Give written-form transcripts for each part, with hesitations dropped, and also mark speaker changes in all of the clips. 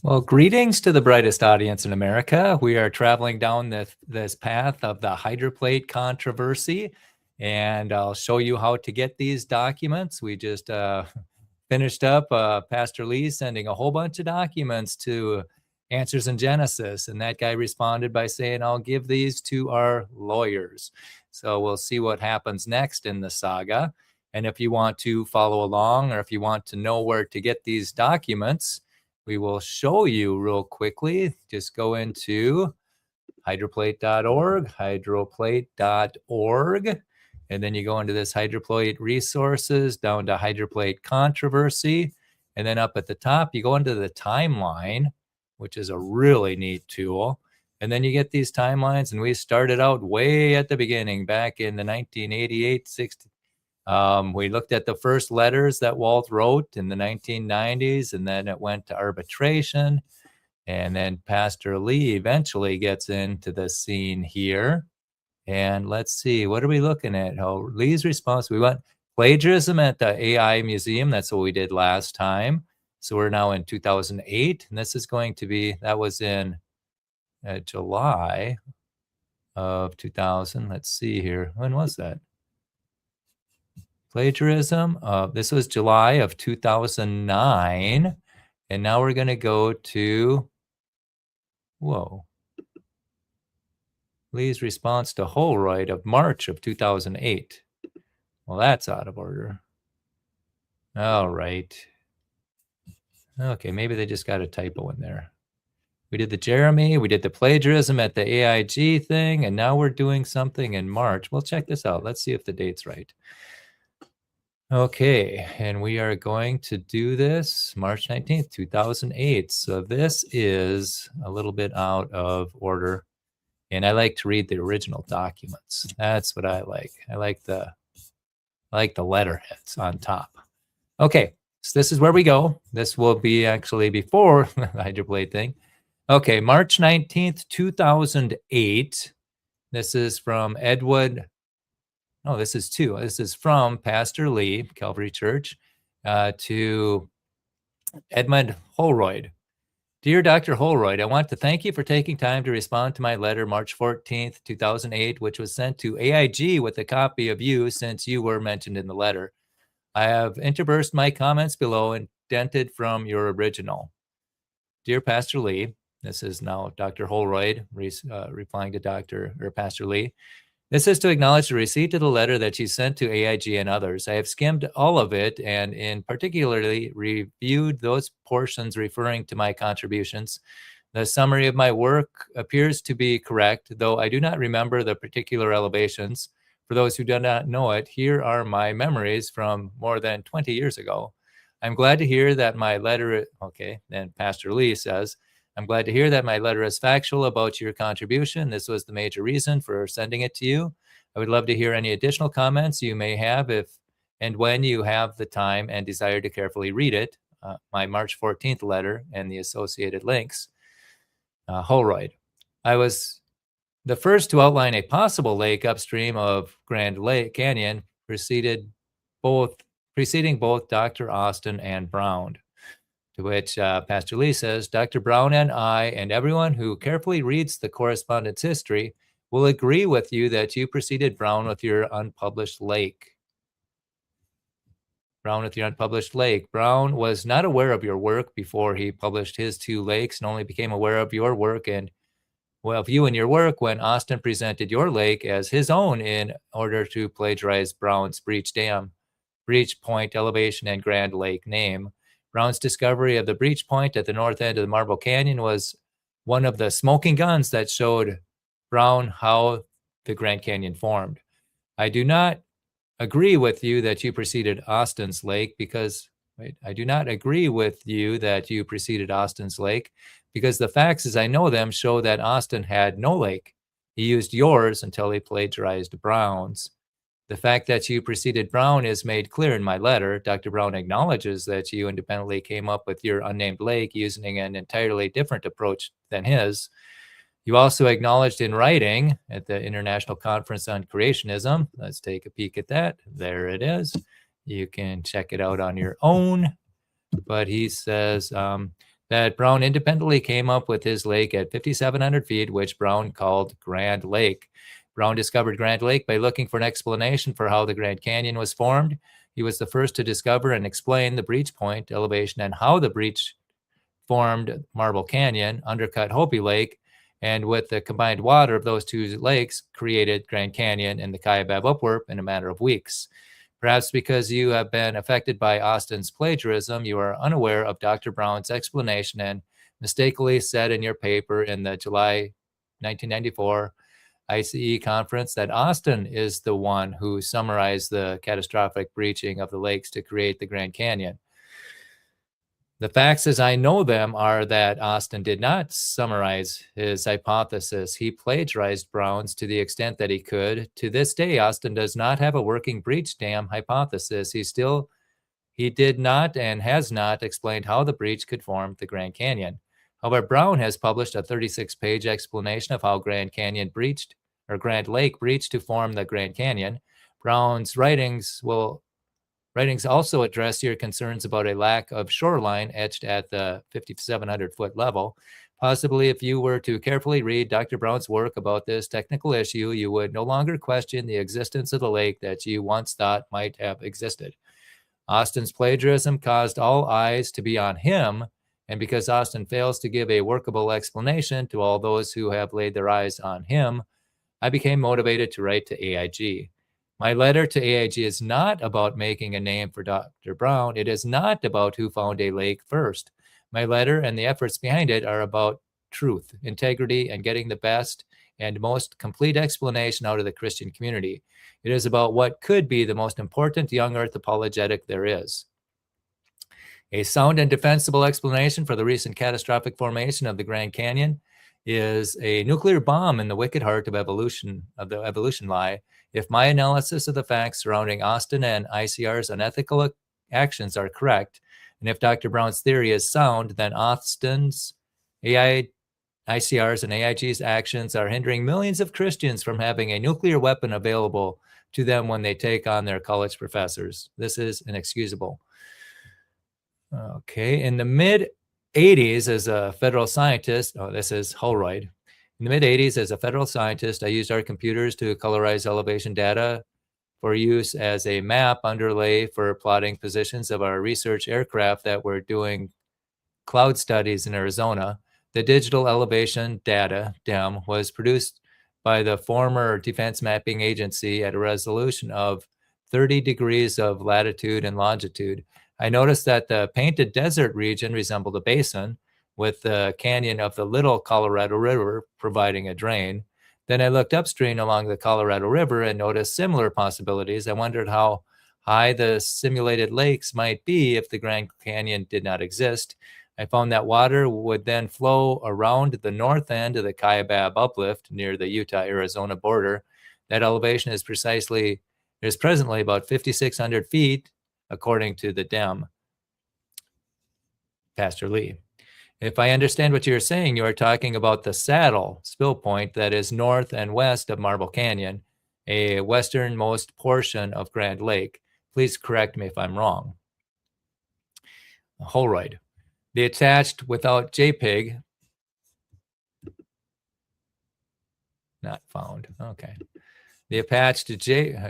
Speaker 1: Well, greetings to the brightest audience in America. We are traveling down this path of the hydroplate controversy, and I'll show you how to get these documents. We just finished up Pastor Lee sending a whole bunch of documents to Answers in Genesis, and that guy responded by saying, I'll give these to our lawyers. So we'll see what happens next in the saga. And if you want to follow along, or if you want to know where to get these documents, we will show you real quickly. Just go into hydroplate.org, and then you go into this hydroplate resources, down to hydroplate controversy, and then up at the top, you go into the timeline, which is a really neat tool. And then you get these timelines, and we started out way at the beginning, back in the 1988, 60. We looked at the first letters that Walt wrote in the 1990s, and then it went to arbitration. And then Pastor Lee eventually gets into the scene here. And let's see, what are we looking at? Oh, Lee's response, we went plagiarism at the AI Museum. That's what we did last time. So we're now in 2008, and this is going to be, that was in July of 2000. Let's see here. When was that? Plagiarism. This was July of 2009. And now we're going to go to, Lee's response to Holroyd of March of 2008. Well, that's out of order. All right. Okay, maybe they just got a typo in there. We did the Jeremy, we did the plagiarism at the AIG thing, and now we're doing something in March. Well, check this out. Let's see if the date's right. Okay, and we are going to do this March 19th, 2008. So this is a little bit out of order, and I like to read the original documents. That's what I like. I like the letterheads on top. Okay, so this is where we go. This will be actually before the hydroplate thing. Okay, March 19th, 2008. This is from Edward. No, this is two. This is from Pastor Lee, Calvary Church, to Edmund Holroyd. Dear Dr. Holroyd, I want to thank you for taking time to respond to my letter March 14th, 2008, which was sent to AIG with a copy of you since you were mentioned in the letter. I have interspersed my comments below and indented from your original. Dear Pastor Lee, this is now Dr. Holroyd replying to Pastor Lee. This is to acknowledge the receipt of the letter that you sent to AIG and others. I have skimmed all of it and in particularly reviewed those portions referring to my contributions. The summary of my work appears to be correct, though I do not remember the particular elevations. For those who do not know it, here are my memories from more than 20 years ago. I'm glad to hear that my letter, okay, then Pastor Lee says, I'm glad to hear that my letter is factual about your contribution. This was the major reason for sending it to you. I would love to hear any additional comments you may have if and when you have the time and desire to carefully read it. My March 14th letter and the associated links. Holroyd. I was the first to outline a possible lake upstream of Grand Lake Canyon, preceding both Dr. Austin and Brown. To which Pastor Lee says, Dr. Brown and I and everyone who carefully reads the correspondence history will agree with you that you preceded Brown with your unpublished lake. Brown was not aware of your work before he published his two lakes and only became aware of your work and of you and your work when Austin presented your lake as his own in order to plagiarize Brown's breach point elevation and Grand Lake name. Brown's discovery of the breach point at the north end of the Marble Canyon was one of the smoking guns that showed Brown how the Grand Canyon formed. I do not agree with you that you preceded Austin's lake because the facts as I know them show that Austin had no lake. He used yours until he plagiarized Brown's. The fact that you preceded Brown is made clear in my letter. Dr. Brown acknowledges that you independently came up with your unnamed lake using an entirely different approach than his. You also acknowledged in writing at the International Conference on Creationism. Let's take a peek at that. There it is. You can check it out on your own. But he says that that Brown independently came up with his lake at 5,700 feet, which Brown called Grand Lake. Brown discovered Grand Lake by looking for an explanation for how the Grand Canyon was formed. He was the first to discover and explain the breach point elevation and how the breach formed Marble Canyon, undercut Hopi Lake, and with the combined water of those two lakes, created Grand Canyon and the Kaibab Upward in a matter of weeks. Perhaps because you have been affected by Austin's plagiarism, you are unaware of Dr. Brown's explanation and mistakenly said in your paper in the July 1994 ICE conference that Austin is the one who summarized the catastrophic breaching of the lakes to create the Grand Canyon. The facts as I know them are that Austin did not summarize his hypothesis. He plagiarized Brown's to the extent that he could. To this day, Austin does not have a working breach dam hypothesis. He did not and has not explained how the breach could form the Grand Canyon. However, Brown has published a 36-page explanation of how Grand Lake breached to form the Grand Canyon. Brown's writings also address your concerns about a lack of shoreline etched at the 5,700-foot level. Possibly, if you were to carefully read Dr. Brown's work about this technical issue, you would no longer question the existence of the lake that you once thought might have existed. Austin's plagiarism caused all eyes to be on him, and because Austin fails to give a workable explanation to all those who have laid their eyes on him, I became motivated to write to AIG. My letter to AIG is not about making a name for Dr. Brown. It is not about who found a lake first. My letter and the efforts behind it are about truth, integrity, and getting the best and most complete explanation out of the Christian community. It is about what could be the most important young earth apologetic there is. A sound and defensible explanation for the recent catastrophic formation of the Grand Canyon is a nuclear bomb in the wicked heart of the evolution lie. If my analysis of the facts surrounding Austin and ICR's unethical actions are correct, and if Dr. Brown's theory is sound, then Austin's, ICR's, and AIG's actions are hindering millions of Christians from having a nuclear weapon available to them when they take on their college professors. This is inexcusable. Okay, in the mid-'80s, as a federal scientist, this is Holroyd. In the mid-'80s, as a federal scientist, I used our computers to colorize elevation data for use as a map underlay for plotting positions of our research aircraft that were doing cloud studies in Arizona. The digital elevation data, DEM, was produced by the former Defense Mapping Agency at a resolution of 30 degrees of latitude and longitude. I noticed that the painted desert region resembled a basin, with the canyon of the Little Colorado River providing a drain. Then I looked upstream along the Colorado River and noticed similar possibilities. I wondered how high the simulated lakes might be if the Grand Canyon did not exist. I found that water would then flow around the north end of the Kaibab uplift near the Utah-Arizona border. That elevation is presently about 5,600 feet, according to the DEM. Pastor Lee. If I understand what you're saying, you are talking about the saddle spill point that is north and west of Marble Canyon, a westernmost portion of Grand Lake. Please correct me if I'm wrong. Holroyd. The attached without JPEG. Not found. Okay. The attached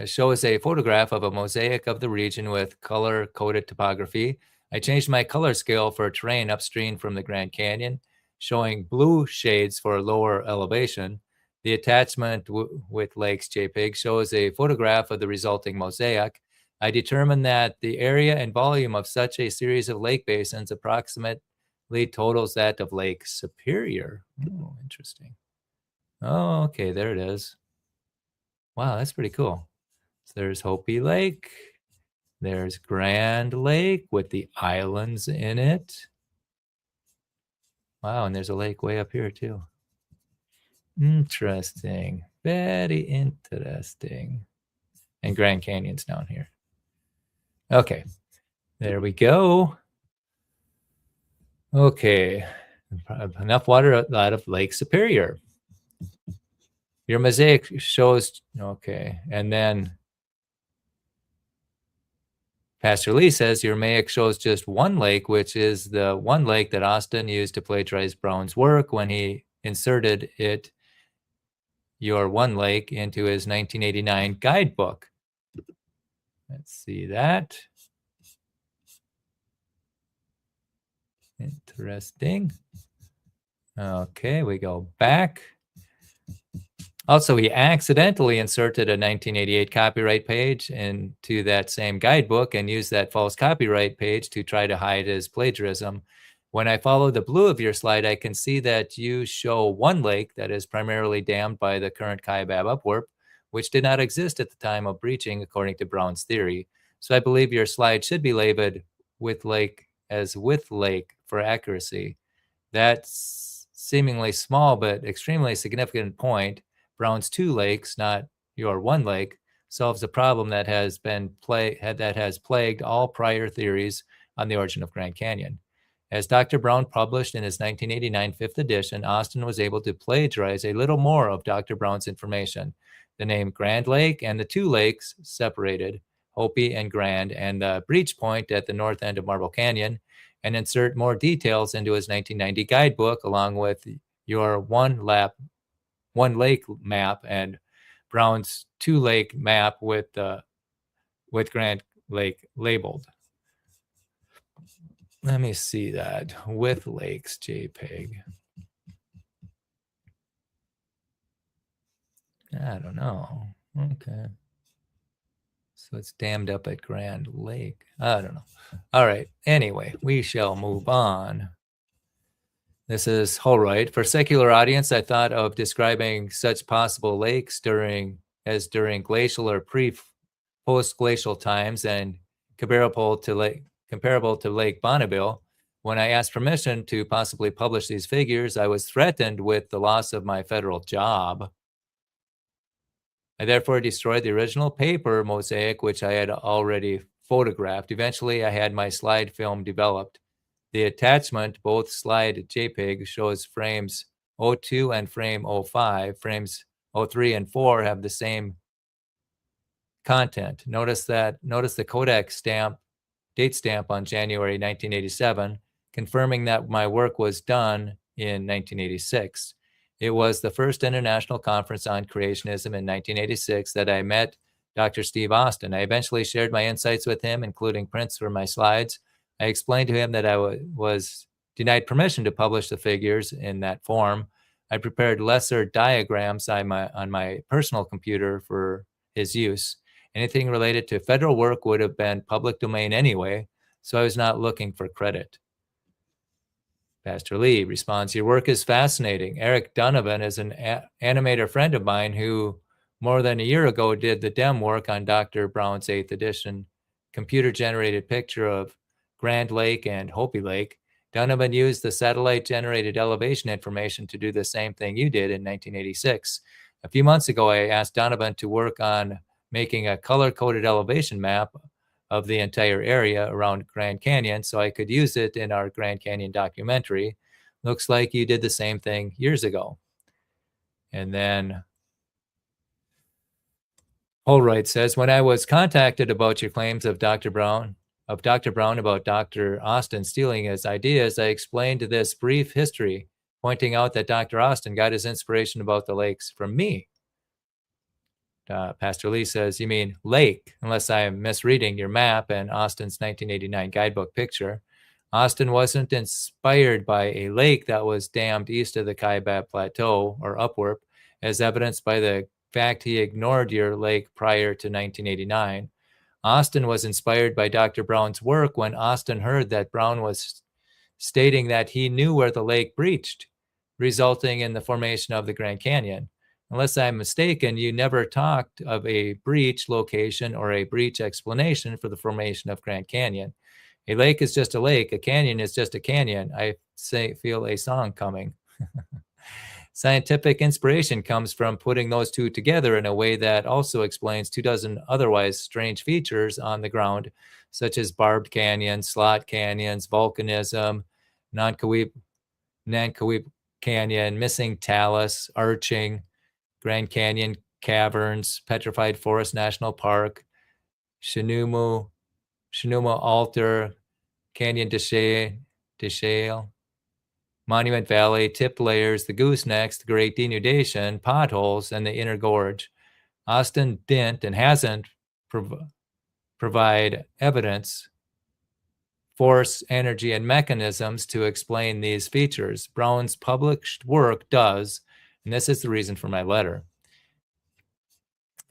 Speaker 1: shows a photograph of a mosaic of the region with color-coded topography. I changed my color scale for terrain upstream from the Grand Canyon, showing blue shades for lower elevation. The attachment with lakes JPEG shows a photograph of the resulting mosaic. I determined that the area and volume of such a series of lake basins approximately totals that of Lake Superior. Oh, interesting. Oh, okay, there it is. Wow, that's pretty cool. So there's Hopi Lake. There's Grand Lake with the islands in it. Wow, and there's a lake way up here too. Interesting. Very interesting. And Grand Canyon's down here. Okay, there we go. Okay, enough water out of Lake Superior. Your mosaic shows, okay, and then Pastor Lee says your Mayak shows just one lake, which is the one lake that Austin used to plagiarize Brown's work when he inserted your one lake into his 1989 guidebook. Let's see that. Interesting. Okay, we go back. Also, he accidentally inserted a 1988 copyright page into that same guidebook and used that false copyright page to try to hide his plagiarism. When I follow the blue of your slide, I can see that you show one lake that is primarily dammed by the current Kaibab upwarp, which did not exist at the time of breaching, according to Brown's theory. So I believe your slide should be labeled with lake as with lake for accuracy. That's seemingly small but extremely significant point. Brown's two lakes, not your one lake, solves a problem that has plagued all prior theories on the origin of Grand Canyon. As Dr. Brown published in his 1989 fifth edition, Austin was able to plagiarize a little more of Dr. Brown's information. The name Grand Lake and the two lakes separated, Hopi and Grand, and the breach point at the north end of Marble Canyon, and insert more details into his 1990 guidebook, along with your one lake map and Brown's two lake map with Grand Lake labeled. Let me see that with lakes JPEG. I don't know. Okay. So it's dammed up at Grand Lake. I don't know. All right. Anyway, we shall move on. This is Holroyd. For secular audience, I thought of describing such possible lakes during glacial or post-glacial times and comparable to Lake Bonneville. When I asked permission to possibly publish these figures, I was threatened with the loss of my federal job. I therefore destroyed the original paper mosaic, which I had already photographed. Eventually, I had my slide film developed. The attachment, both slide JPEG, shows frames 02 and frame 05. Frames 03 and 4 have the same content. Notice the Kodak date stamp on January 1987, confirming that my work was done in 1986. It was the first international conference on creationism in 1986 that I met Dr. Steve Austin. I eventually shared my insights with him, including prints for my slides. I explained to him that I was denied permission to publish the figures in that form. I prepared lesser diagrams on my personal computer for his use. Anything related to federal work would have been public domain anyway, so I was not looking for credit. Pastor Lee responds, your work is fascinating. Eric Donovan is an animator friend of mine who more than a year ago did the DEM work on Dr. Brown's 8th edition computer-generated picture of Grand Lake and Hopi Lake. Donovan used the satellite-generated elevation information to do the same thing you did in 1986. A few months ago, I asked Donovan to work on making a color-coded elevation map of the entire area around Grand Canyon so I could use it in our Grand Canyon documentary. Looks like you did the same thing years ago. And then Holroyd says, when I was contacted about your claims of Dr. Brown about Dr. Austin stealing his ideas, I explained this brief history, pointing out that Dr. Austin got his inspiration about the lakes from me. Pastor Lee says, you mean lake, unless I am misreading your map and Austin's 1989 guidebook picture. Austin wasn't inspired by a lake that was dammed east of the Kaibab Plateau or upwarp, as evidenced by the fact he ignored your lake prior to 1989. Austin was inspired by Dr. Brown's work when Austin heard that Brown was stating that he knew where the lake breached, resulting in the formation of the Grand Canyon. Unless I'm mistaken, you never talked of a breach location or a breach explanation for the formation of Grand Canyon. A lake is just a lake. A canyon is just a canyon. I feel a song coming. Scientific inspiration comes from putting those two together in a way that also explains 24 otherwise strange features on the ground, such as barbed canyons, slot canyons, volcanism, Nankoweap Canyon, missing talus, arching, Grand Canyon caverns, Petrified Forest National Park, Shinumu Sonoma Altar, Canyon de Shale, Monument Valley, tip layers, the goosenecks, the great denudation, potholes, and the inner gorge. Austin didn't and hasn't provide evidence, force, energy, and mechanisms to explain these features. Brown's published work does, and this is the reason for my letter.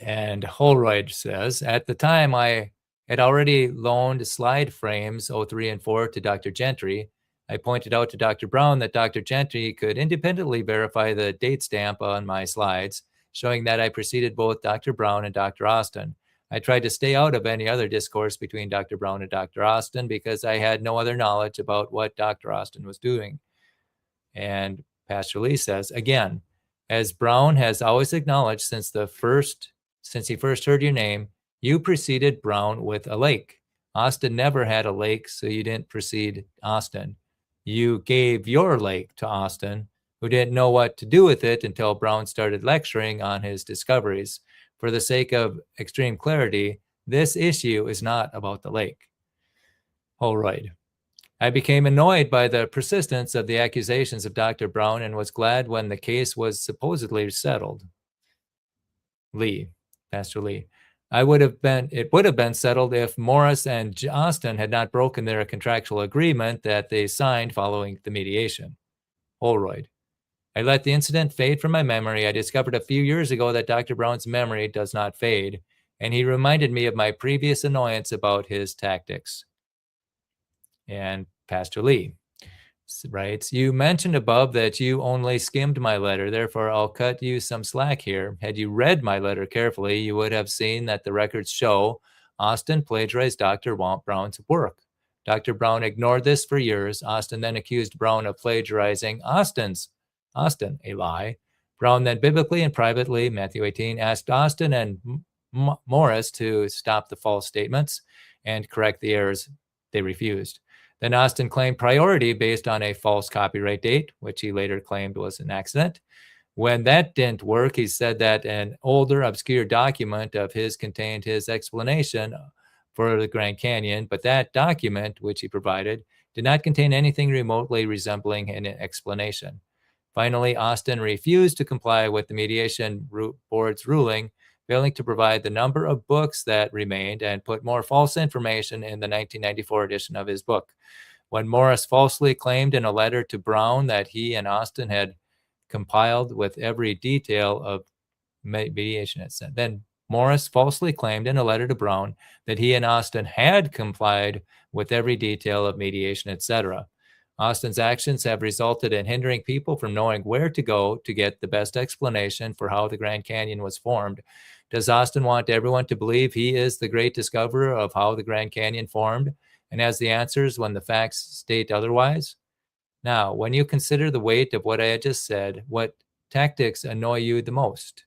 Speaker 1: And Holroyd says, at the time I had already loaned slide frames 03 and 4 to Dr. Gentry. I pointed out to Dr. Brown that Dr. Gentry could independently verify the date stamp on my slides, showing that I preceded both Dr. Brown and Dr. Austin. I tried to stay out of any other discourse between Dr. Brown and Dr. Austin because I had no other knowledge about what Dr. Austin was doing. And Pastor Lee says, again, as Brown has always acknowledged since he first heard your name, you preceded Brown with a lake. Austin never had a lake, so you didn't precede Austin. You gave your lake to Austin, who didn't know what to do with it until Brown started lecturing on his discoveries. For the sake of extreme clarity, this issue is not about the lake. Holroyd. I became annoyed by the persistence of the accusations of Dr. Brown and was glad when the case was supposedly settled. Lee, Pastor Lee. It would have been settled if Morris and Austin had not broken their contractual agreement that they signed following the mediation. Holroyd. I let the incident fade from my memory. I discovered a few years ago that Dr. Brown's memory does not fade, and he reminded me of my previous annoyance about his tactics. And Pastor Lee writes, you mentioned above that you only skimmed my letter, therefore I'll cut you some slack here. Had you read my letter carefully, you would have seen that the records show Austin plagiarized Dr. Brown's work. Dr. Brown ignored this for years. Austin then accused Brown of plagiarizing Austin, a lie. Brown then biblically and privately, Matthew 18, asked Austin and Morris to stop the false statements and correct the errors. They refused. Then Austin claimed priority based on a false copyright date, which he later claimed was an accident. When that didn't work, he said that an older, obscure document of his contained his explanation for the Grand Canyon, but that document, which he provided, did not contain anything remotely resembling an explanation. Finally, Austin refused to comply with the mediation board's ruling, failing to provide the number of books that remained and put more false information in the 1994 edition of his book. When Morris falsely claimed in a letter to Brown that he and Austin had compiled with every detail of mediation, then Morris falsely claimed in a letter to Brown that he and Austin had complied with every detail of mediation, etc. Austin's actions have resulted in hindering people from knowing where to go to get the best explanation for how the Grand Canyon was formed. Does Austin want everyone to believe he is the great discoverer of how the Grand Canyon formed and has the answers when the facts state otherwise? Now, when you consider the weight of what I had just said, what tactics annoy you the most?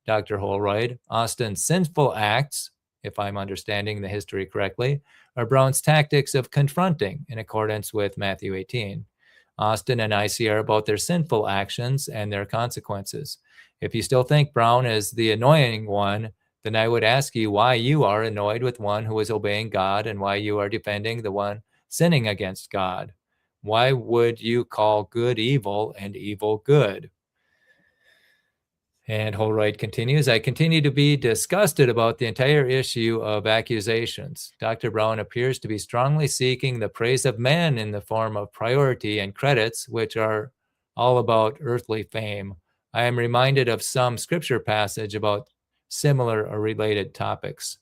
Speaker 1: Dr. Holroyd, Austin's sinful acts, if I'm understanding the history correctly, are Brown's tactics of confronting in accordance with Matthew 18. Austin and I.C. are about their sinful actions and their consequences. If you still think Brown is the annoying one, then I would ask you why you are annoyed with one who is obeying God and why you are defending the one sinning against God. Why would you call good evil and evil good? And Holroyd continues, I continue to be disgusted about the entire issue of accusations. Dr. Brown appears to be strongly seeking the praise of men in the form of priority and credits, which are all about earthly fame. I am reminded of some scripture passage about similar or related topics.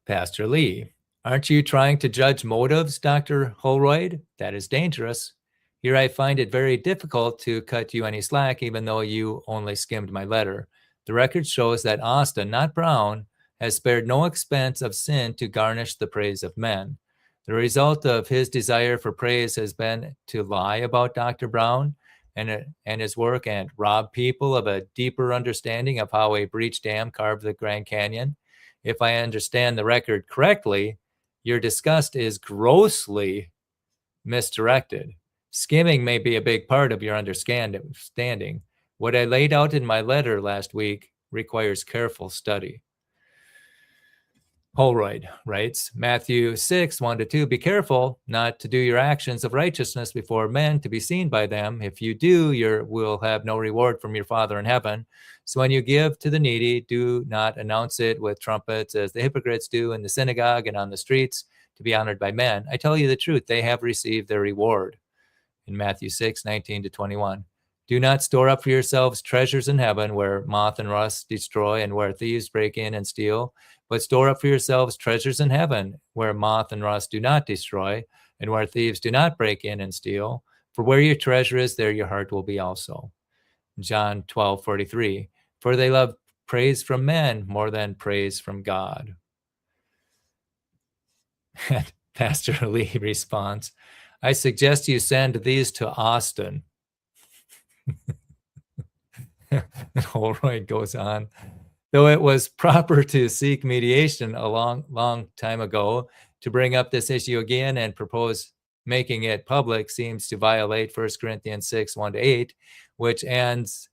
Speaker 1: Pastor Lee, aren't you trying to judge motives, Dr. Holroyd? That is dangerous. Here I find it very difficult to cut you any slack, even though you only skimmed my letter. The record shows that Austin, not Brown, has spared no expense of sin to garnish the praise of men. The result of his desire for praise has been to lie about Dr. Brown and his work and rob people of a deeper understanding of how a breach dam carved the Grand Canyon. If I understand the record correctly, your disgust is grossly misdirected. Skimming may be a big part of your understanding. What I laid out in my letter last week requires careful study. Holroyd writes, Matthew 6, 1-2, be careful not to do your actions of righteousness before men to be seen by them. If you do, you will have no reward from your Father in heaven. So when you give to the needy, do not announce it with trumpets as the hypocrites do in the synagogue and on the streets to be honored by men. I tell you the truth, they have received their reward. In Matthew 6, 19-21. Do not store up for yourselves treasures in heaven where moth and rust destroy and where thieves break in and steal, but store up for yourselves treasures in heaven where moth and rust do not destroy and where thieves do not break in and steal. For where your treasure is, there your heart will be also. John 12:43. For they love praise from men more than praise from God. And Pastor Lee responds, I suggest you send these to Austin. Holroyd goes on, though it was proper to seek mediation a long time ago, to bring up this issue again and propose making it public seems to violate 1 Corinthians 6, 1-8, which ends,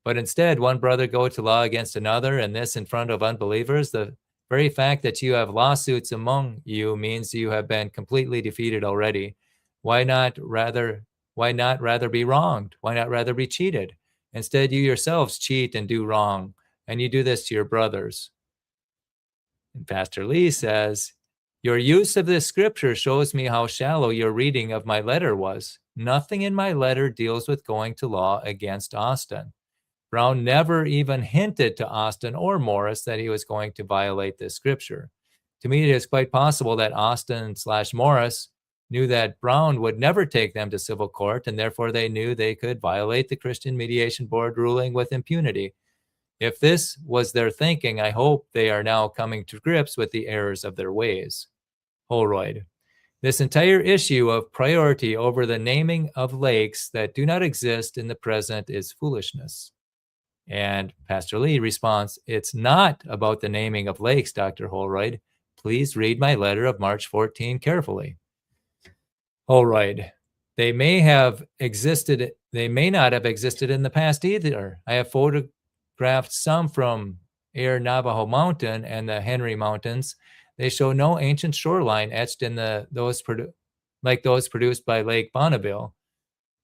Speaker 1: but instead one brother go to law against another, and this in front of unbelievers. The very fact that you have lawsuits among you means you have been completely defeated already. Why not rather be wronged? Why not rather be cheated? Instead, you yourselves cheat and do wrong, and you do this to your brothers. And Pastor Lee says, your use of this scripture shows me how shallow your reading of my letter was. Nothing in my letter deals with going to law against Austin. Brown never even hinted to Austin or Morris that he was going to violate this scripture. To me, it is quite possible that Austin/Morris knew that Brown would never take them to civil court, and therefore they knew they could violate the Christian Mediation Board ruling with impunity. If this was their thinking, I hope they are now coming to grips with the errors of their ways. Holroyd. This entire issue of priority over the naming of lakes that do not exist in the present is foolishness. And Pastor Lee responds, it's not about the naming of lakes, Dr. Holroyd. Please read my letter of March 14 carefully. Holroyd, they may not have existed in the past either. I have photographed some from Air Navajo Mountain and the Henry Mountains. They show no ancient shoreline etched in those produced by Lake Bonneville.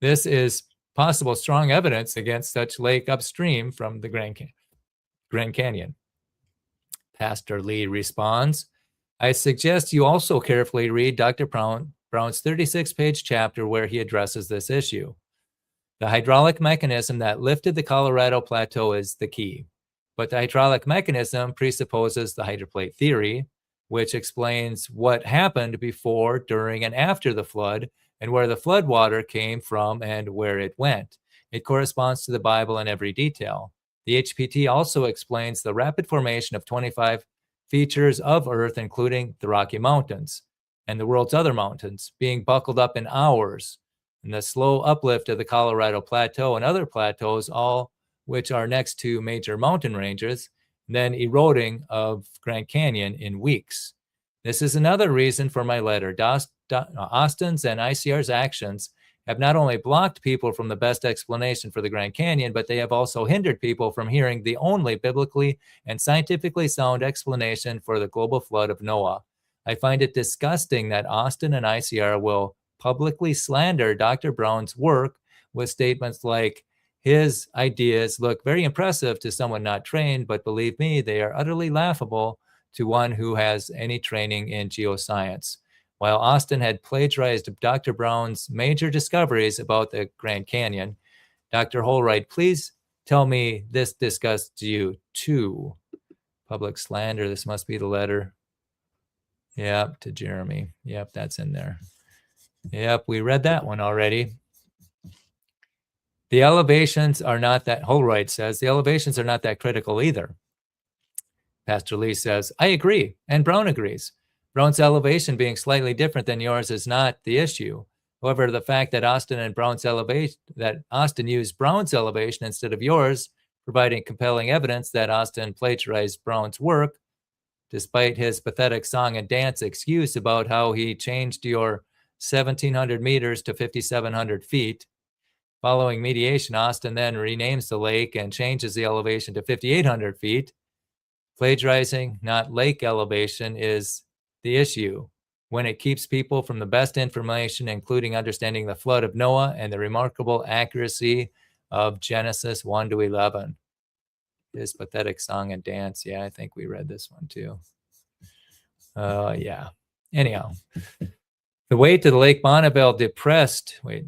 Speaker 1: This is possible strong evidence against such lake upstream from the Grand Canyon. Pastor Lee responds, I suggest you also carefully read Dr. Brown's 36-page chapter where he addresses this issue. The hydraulic mechanism that lifted the Colorado Plateau is the key, but the hydraulic mechanism presupposes the hydroplate theory, which explains what happened before, during, and after the flood, and where the flood water came from and where it went. It corresponds to the Bible in every detail. The HPT also explains the rapid formation of 25 features of Earth, including the Rocky Mountains and the world's other mountains, being buckled up in hours, and the slow uplift of the Colorado Plateau and other plateaus, all which are next to major mountain ranges, then eroding of Grand Canyon in weeks. This is another reason for my letter. Austin's and ICR's actions have not only blocked people from the best explanation for the Grand Canyon, but they have also hindered people from hearing the only biblically and scientifically sound explanation for the global flood of Noah. I find it disgusting that Austin and ICR will publicly slander Dr. Brown's work with statements like, his ideas look very impressive to someone not trained, but believe me, they are utterly laughable to one who has any training in geoscience. While Austin had plagiarized Dr. Brown's major discoveries about the Grand Canyon, Dr. Holroyd, please tell me this disgusts you too. Public slander, this must be the letter. Yep, to Jeremy. Yep, that's in there. Yep, we read that one already. The elevations are not that, Holroyd says, the elevations are not that critical either. Pastor Lee says, I agree, and Brown agrees. Brown's elevation being slightly different than yours is not the issue. However, the fact that Austin used Brown's elevation instead of yours, providing compelling evidence that Austin plagiarized Brown's work, despite his pathetic song and dance excuse about how he changed your 1,700 meters to 5,700 feet. Following mediation, Austin then renames the lake and changes the elevation to 5,800 feet. Plagiarizing, not lake elevation, is the issue when it keeps people from the best information, including understanding the flood of Noah and the remarkable accuracy of Genesis 1 to 11. His pathetic song and dance. Yeah, I think we read this one too. Yeah. Anyhow, the weight of Lake Bonneville depressed the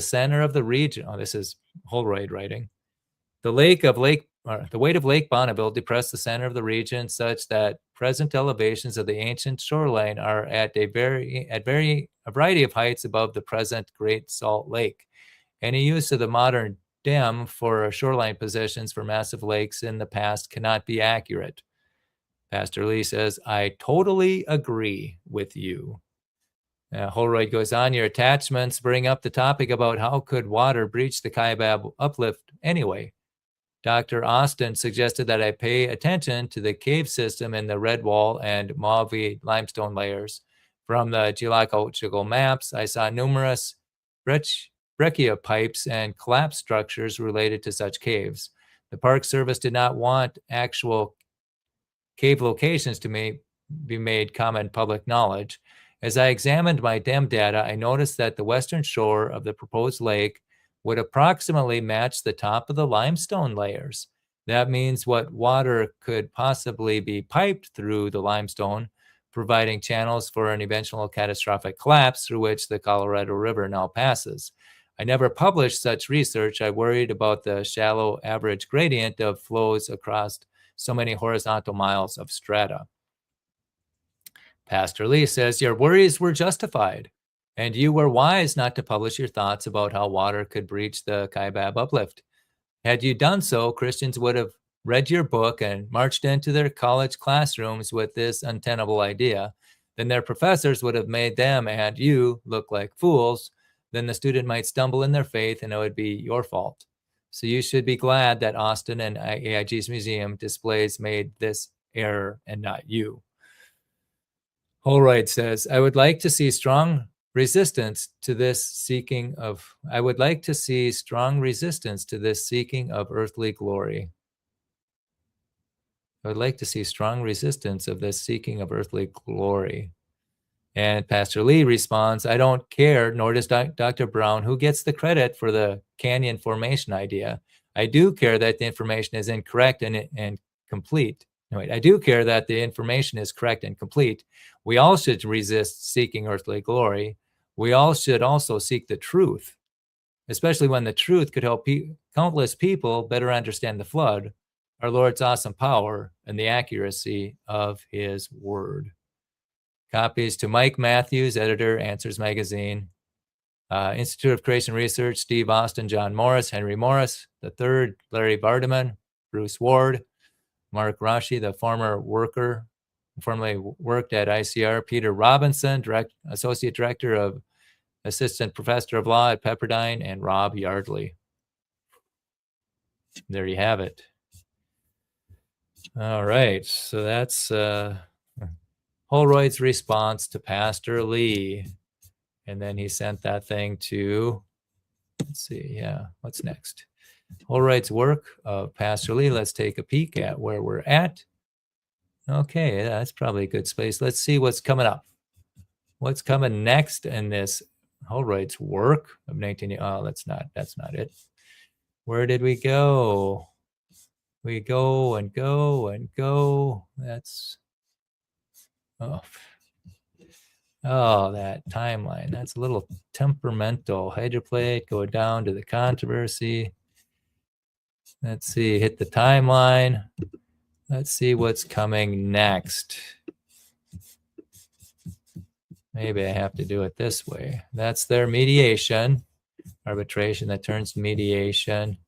Speaker 1: center of the region. Oh, this is Holroyd writing. The weight of Lake Bonneville depressed the center of the region such that present elevations of the ancient shoreline are at a variety of heights above the present Great Salt Lake. Any use of the modern dam for shoreline positions for massive lakes in the past cannot be accurate. Pastor Lee says, I totally agree with you. Holroyd goes on, your attachments bring up the topic about how could water breach the Kaibab uplift anyway. Dr. Austin suggested that I pay attention to the cave system in the red wall and Mauve limestone layers. From the geological maps, I saw numerous breccia pipes and collapse structures related to such caves. The Park Service did not want actual cave locations to be made common public knowledge. As I examined my DEM data, I noticed that the western shore of the proposed lake would approximately match the top of the limestone layers. That means what water could possibly be piped through the limestone, providing channels for an eventual catastrophic collapse through which the Colorado River now passes. I never published such research. I worried about the shallow average gradient of flows across so many horizontal miles of strata. Pastor Lee says, your worries were justified, and you were wise not to publish your thoughts about how water could breach the Kaibab uplift. Had you done so, Christians would have read your book and marched into their college classrooms with this untenable idea. Then their professors would have made them and you look like fools. Then the student might stumble in their faith and it would be your fault. So you should be glad that Austin and AIG's museum displays made this error and not you. Holroyd says, I would like to see strong resistance to this seeking of earthly glory. I would like to see strong resistance of this seeking of earthly glory. And Pastor Lee responds, I don't care, nor does Dr. Brown, who gets the credit for the canyon formation idea. I do care that the information is incorrect and complete. No, wait, I do care that the information is correct and complete. We all should resist seeking earthly glory. We all should also seek the truth, especially when the truth could help countless people better understand the flood, our Lord's awesome power, and the accuracy of his word. Copies to Mike Matthews, editor, Answers Magazine. Institute of Creation Research, Steve Austin, John Morris, Henry Morris, the third, Larry Vardaman, Bruce Ward, Mark Rashi, the formerly worked at ICR, Peter Robinson, Associate Director of Assistant Professor of Law at Pepperdine, and Rob Yardley. There you have it. All right, so that's Holroyd's response to Pastor Lee. And then he sent that thing to, let's see, what's next? Holroyd's work of Pastor Lee. Let's take a peek at where we're at. Okay, that's probably a good space. Let's see what's coming up. What's coming next in this Holroyd's work of 19? Oh, that's not it. Where did we go? We go and go and go. That's that timeline. That's a little temperamental. Hydroplate, go down to the controversy. Let's see, hit the timeline. Let's see what's coming next. Maybe I have to do it this way. That's their mediation, arbitration that turns to mediation.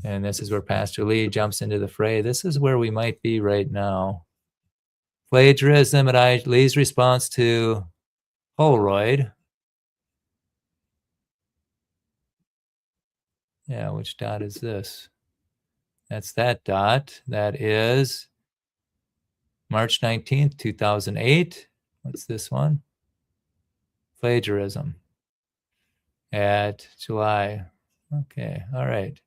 Speaker 1: And this is where Pastor Lee jumps into the fray. This is where we might be right now. Plagiarism and Lee's response to Holroyd. Yeah, which dot is this? That's that dot. That is March 19th, 2008. What's this one? Plagiarism at July. Okay, all right.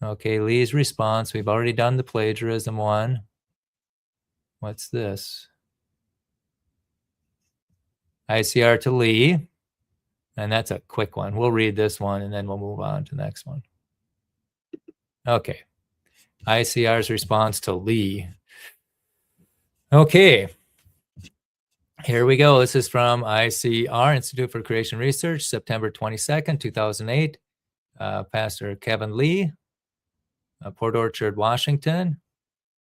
Speaker 1: Okay, Lee's response. We've already done the plagiarism one. What's this? ICR to Lee. And that's a quick one. We'll read this one and then we'll move on to the next one. Okay. ICR's response to Lee. Okay. Here we go. This is from ICR, Institute for Creation Research, September 22nd, 2008. Pastor Kevin Lee, Port Orchard, Washington,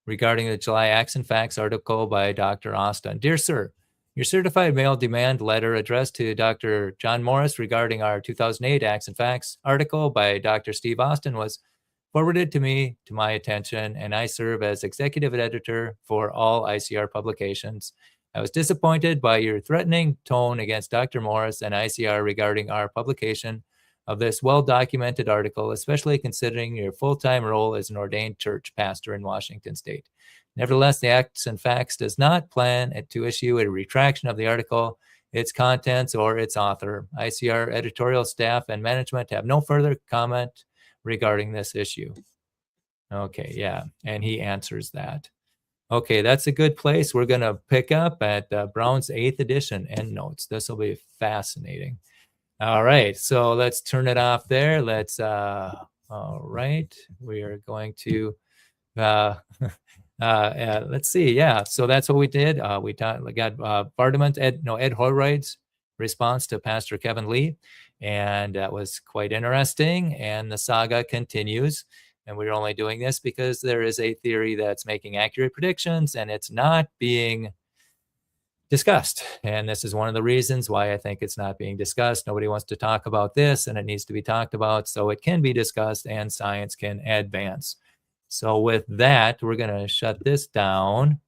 Speaker 1: regarding the July Acts and Facts article by Dr. Austin. Dear Sir, your certified mail demand letter addressed to Dr. John Morris regarding our 2008 Acts and Facts article by Dr. Steve Austin was forwarded to me, to my attention, and I serve as executive editor for all ICR publications. I was disappointed by your threatening tone against Dr. Morris and ICR regarding our publication of this well-documented article, especially considering your full-time role as an ordained church pastor in Washington State. Nevertheless, the Acts and Facts does not plan to issue a retraction of the article, its contents, or its author. ICR editorial staff and management have no further comment regarding this issue. Okay, yeah, and he answers that. Okay, that's a good place. We're going to pick up at Brown's 8th edition endnotes. This will be fascinating. All right, so let's turn it off there. Let's, all right, we are going to, let's see. Yeah, so that's what we did. We got Ed Holroyd's response to Pastor Kevin Lee, and that was quite interesting. And the saga continues. And we're only doing this because there is a theory that's making accurate predictions and it's not being discussed. And this is one of the reasons why I think it's not being discussed. Nobody wants to talk about this, and it needs to be talked about so it can be discussed and science can advance. So with that, we're going to shut this down.